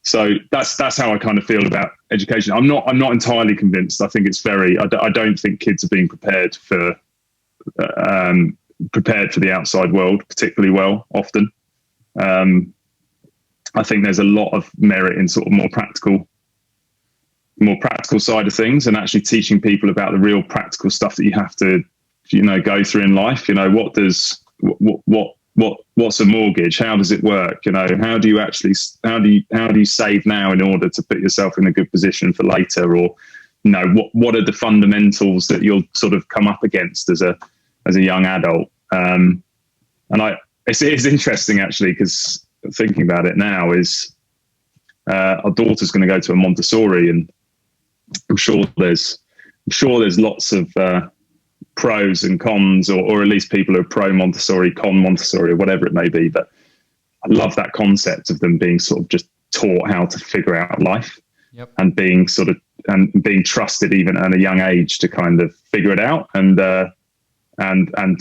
So that's how I kind of feel about education. I'm not entirely convinced. I think it's I don't think kids are being prepared for the outside world particularly well often. I think there's a lot of merit in sort of more practical side of things, and actually teaching people about the real practical stuff that you have to, go through in life. What's a mortgage? How does it work? How do you save now in order to put yourself in a good position for later? Or, what are the fundamentals that you'll sort of come up against as a young adult? It's interesting actually, because thinking about it now is, our daughter's going to go to a Montessori, and I'm sure there's lots of pros and cons, or at least people who are pro Montessori, con Montessori, or whatever it may be. But I love that concept of them being sort of just taught how to figure out life. Yep. And being trusted even at a young age to kind of figure it out and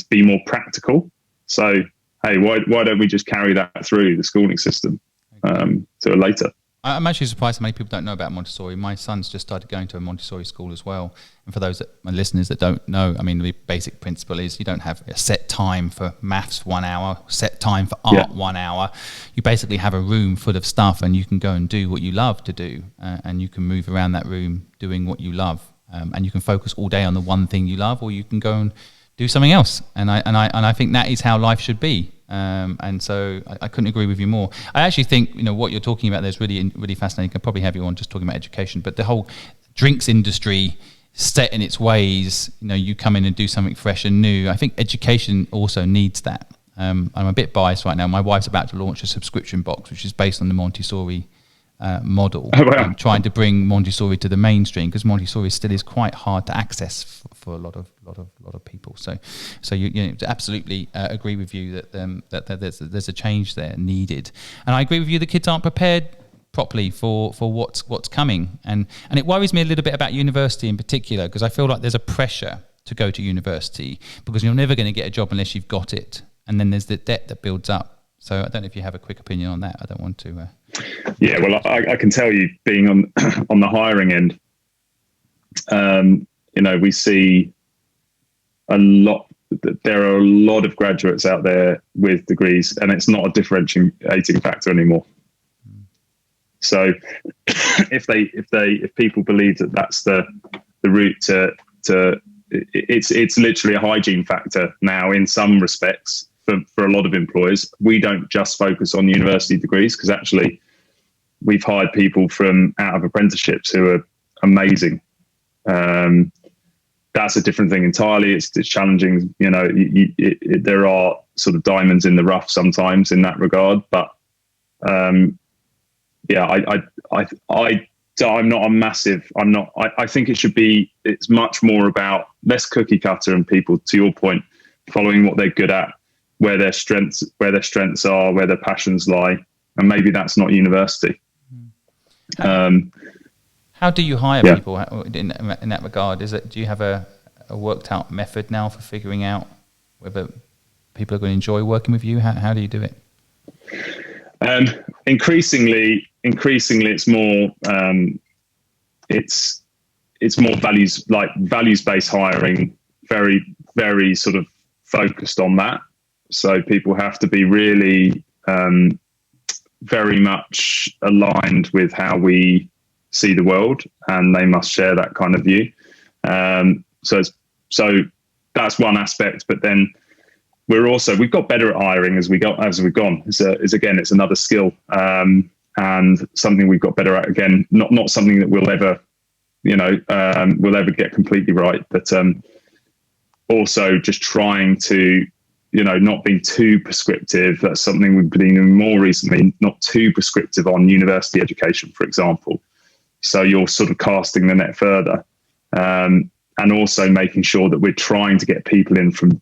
be more practical. So, hey, why don't we just carry that through the schooling system to later? I'm actually surprised how many people don't know about Montessori. My son's just started going to a Montessori school as well. And for those my listeners that don't know, I mean, the basic principle is you don't have a set time for maths 1 hour, set time for art 1 hour. You basically have a room full of stuff, and you can go and do what you love to do, and you can move around that room doing what you love, and you can focus all day on the one thing you love, or you can go and do something else. And I think that is how life should be. And so I couldn't agree with you more. I actually think, what you're talking about there is really, really fascinating. I could probably have you on just talking about education, but the whole drinks industry set in its ways, you come in and do something fresh and new. I think education also needs that. I'm a bit biased right now. My wife's about to launch a subscription box, which is based on the Montessori model. Oh, wow. Trying to bring Montessori to the mainstream, because Montessori still is quite hard to access for a lot of people. So you absolutely agree with you that there's a change there needed, and I agree with you. The kids aren't prepared properly for what's coming, and it worries me a little bit about university in particular, because I feel like there's a pressure to go to university because you're never going to get a job unless you've got it, and then there's the debt that builds up. So I don't know if you have a quick opinion on that. I don't want to. Yeah, well, I can tell you, being on the hiring end, we see a lot. There are a lot of graduates out there with degrees, and it's not a differentiating factor anymore. So, if people believe that that's the route to it's literally a hygiene factor now in some respects. For a lot of employers, we don't just focus on university degrees, because actually we've hired people from out of apprenticeships who are amazing. That's a different thing entirely. It's challenging. There are sort of diamonds in the rough sometimes in that regard. But I'm not a massive. I think it should be. It's much more about less cookie cutter and people, to your point, following what they're good at, where their strengths are, where their passions lie, and maybe that's not university. How do you hire people in that regard? Do you have a worked out method now for figuring out whether people are going to enjoy working with you? How do you do it? Increasingly, it's more it's more values-based hiring, very, very sort of focused on that. So people have to be really very much aligned with how we see the world, and they must share that kind of view. So that's one aspect. But then we've got better at hiring as we've gone. It's another skill, and something we've got better at. Again, not something that we'll ever get completely right, but also just trying to not being too prescriptive. That's something we've been doing more recently, not too prescriptive on university education, for example. So you're sort of casting the net further. And also making sure that we're trying to get people in from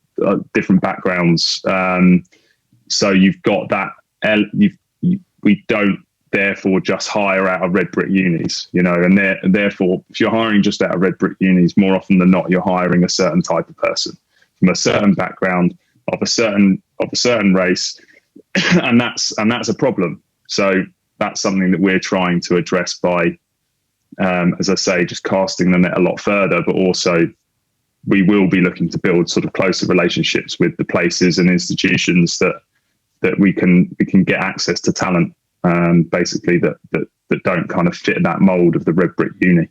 different backgrounds. So you've got that, we don't therefore just hire out of red brick unis, and therefore if you're hiring just out of red brick unis, more often than not, you're hiring a certain type of person from a certain background of a certain race. and that's a problem. So that's something that we're trying to address by, as I say, just casting the net a lot further, but also we will be looking to build sort of closer relationships with the places and institutions that we can get access to talent, basically that don't kind of fit that mold of the red brick uni.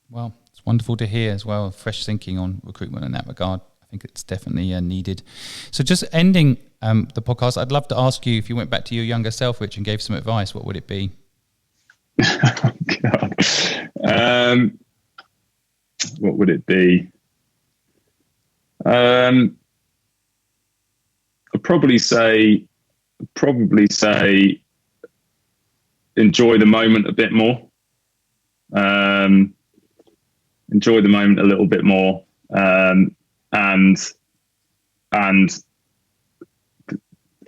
Well, it's wonderful to hear as well, fresh thinking on recruitment in that regard. I think it's definitely needed. So just ending the podcast, I'd love to ask you, if you went back to your younger self, Rich, and gave some advice, what would it be? Oh, God. What would it be? I'd probably say enjoy the moment a bit more. Enjoy the moment a little bit more, and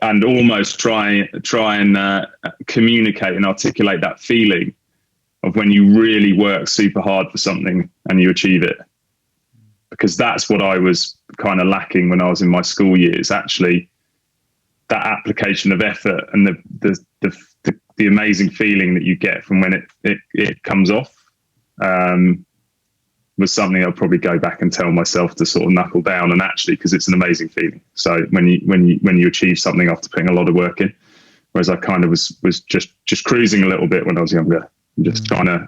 almost try and communicate and articulate that feeling of when you really work super hard for something and you achieve it. Because that's what I was kind of lacking when I was in my school years, actually, that application of effort and the amazing feeling that you get from when it comes off, was something I'll probably go back and tell myself to sort of knuckle down, and actually, because it's an amazing feeling. So when you achieve something after putting a lot of work in, whereas I kind of was just cruising a little bit when I was younger, just trying to,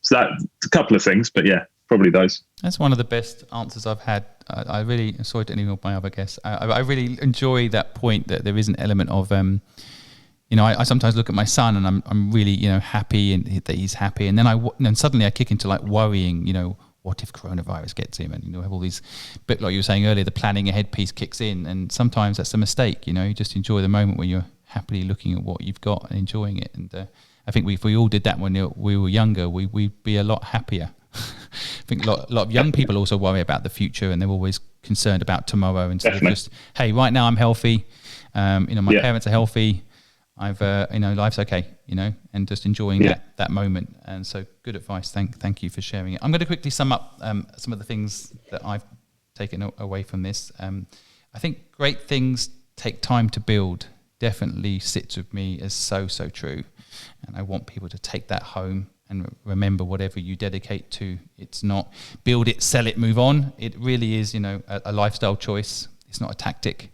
so that's a couple of things, but yeah, probably those. That's one of the best answers I've had. I really, sorry to anyone my other guests, I really enjoy that point that there is an element of, I sometimes look at my son and I'm really, happy and that he's happy. And then suddenly I kick into like worrying, what if coronavirus gets him? And, have all these, bit like you were saying earlier, the planning ahead piece kicks in. And sometimes that's a mistake, you just enjoy the moment where you're happily looking at what you've got and enjoying it. And I think if we all did that when we were younger, we'd be a lot happier. I think a lot of young people also worry about the future, and they're always concerned about tomorrow instead of just, hey, right now I'm healthy. My parents are healthy. I've, life's okay, and just enjoying that moment. And so good advice. Thank you for sharing it. I'm going to quickly sum up some of the things that I've taken away from this. I think great things take time to build. Definitely sits with me as so true. And I want people to take that home and remember, whatever you dedicate to, it's not build it, sell it, move on. It really is, a lifestyle choice. It's not a tactic.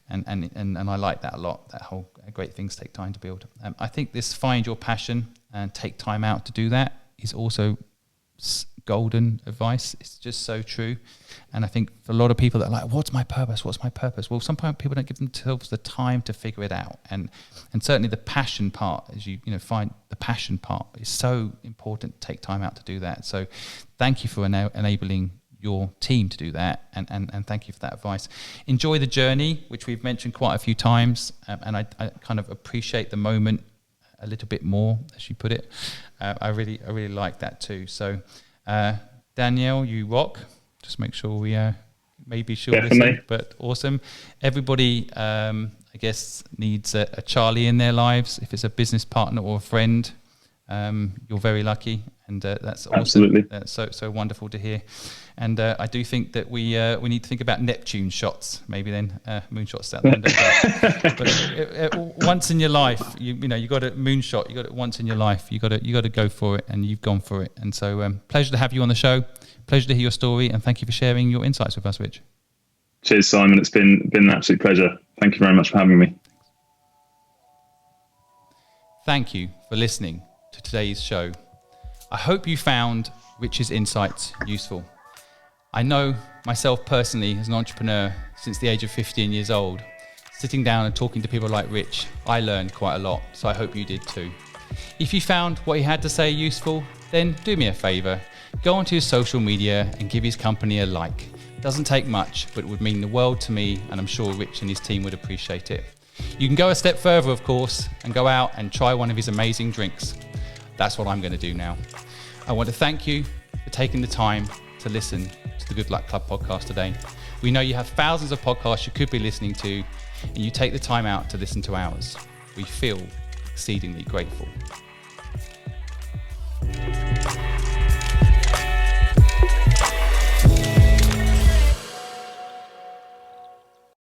And I like that a lot, that whole great things take time to build. I think this find your passion and take time out to do that is also golden advice. It's just so true. And I think for a lot of people that are like, what's my purpose? Well, sometimes people don't give themselves the time to figure it out. And certainly the passion part, as you find the passion part is so important to take time out to do that. So thank you for enabling your team to do that, and thank you for that advice. Enjoy the journey, which we've mentioned quite a few times, and I kind of appreciate the moment a little bit more, as you put it. I really like that too. So Danielle, you rock. Just make sure we maybe she'll listen, but awesome. Everybody I guess needs a Charlie in their lives. If it's a business partner or a friend, you're very lucky, and that's awesome. Absolutely. That's so wonderful to hear. And I do think that we need to think about Neptune shots, maybe then moonshots at the end. But once in your life, you got a moonshot. You got it once in your life. You got to go for it, and you've gone for it. And so, pleasure to have you on the show. Pleasure to hear your story, and thank you for sharing your insights with us, Rich. Cheers, Simon. It's been an absolute pleasure. Thank you very much for having me. Thank you for listening to today's show. I hope you found Rich's insights useful. I know myself personally, as an entrepreneur since the age of 15 years old, sitting down and talking to people like Rich, I learned quite a lot, so I hope you did too. If you found what he had to say useful, then do me a favour, go onto his social media and give his company a like. Doesn't take much, but it would mean the world to me, and I'm sure Rich and his team would appreciate it. You can go a step further, of course, and go out and try one of his amazing drinks. That's what I'm going to do now. I want to thank you for taking the time to listen to the Good Luck Club podcast today. We know you have thousands of podcasts you could be listening to, and you take the time out to listen to ours. We feel exceedingly grateful.